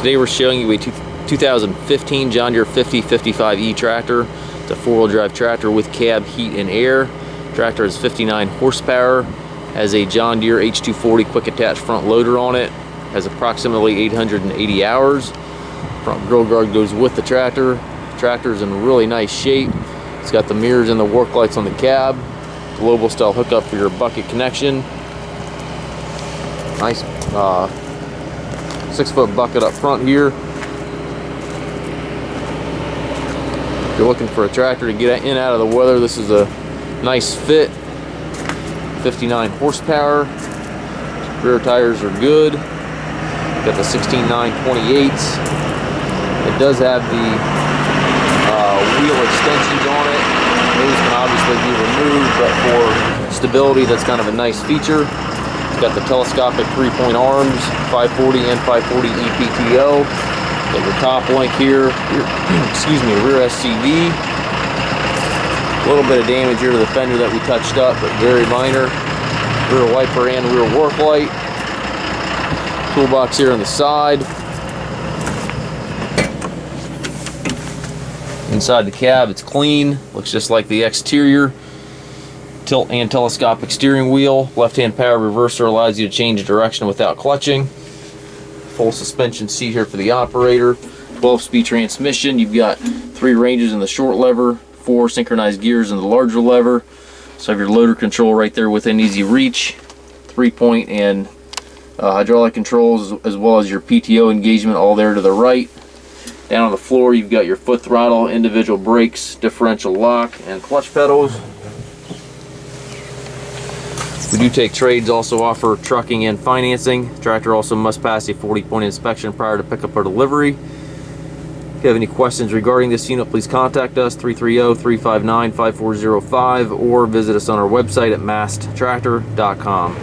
Today we're showing you a 2015 John Deere 5055E tractor. It's a four-wheel drive tractor with cab heat and air. Tractor is 59 horsepower, has a John Deere H240 quick attach front loader on it, has approximately 880 hours. Front grill guard goes with the tractor. The tractor is in really nice shape. It's got the mirrors and the work lights on the cab. Global style hookup for your bucket connection. Nice 6-foot bucket up front here. If you're looking for a tractor to get in and out of the weather, this is a nice fit. 59 horsepower. Rear tires are good. Got the 16.9/28s. It does have the wheel extensions on it. Those can obviously be removed, but for stability, that's kind of a nice feature. It's got the telescopic 3-point arms, 540 and 540 EPTO. Got your top link here, rear SCV. A little bit of damage here to the fender that we touched up, but very minor. Rear wiper and rear work light. Toolbox here on the side. Inside the cab, it's clean. Looks just like the exterior. Tilt and telescopic steering wheel. Left-hand power reverser allows you to change direction without clutching. Full suspension seat here for the operator. 12-speed transmission. You've got 3 ranges in the short lever, 4 synchronized gears in the larger lever. So you have your loader control right there within easy reach. 3-point and hydraulic controls, as well as your PTO engagement, all there to the right. Down on the floor, you've got your foot throttle, individual brakes, differential lock, and clutch pedals. We do take trades, also offer trucking and financing. The tractor also must pass a 40-point inspection prior to pickup or delivery. If you have any questions regarding this unit, please contact us 330-359-5405 or visit us on our website at masttractor.com.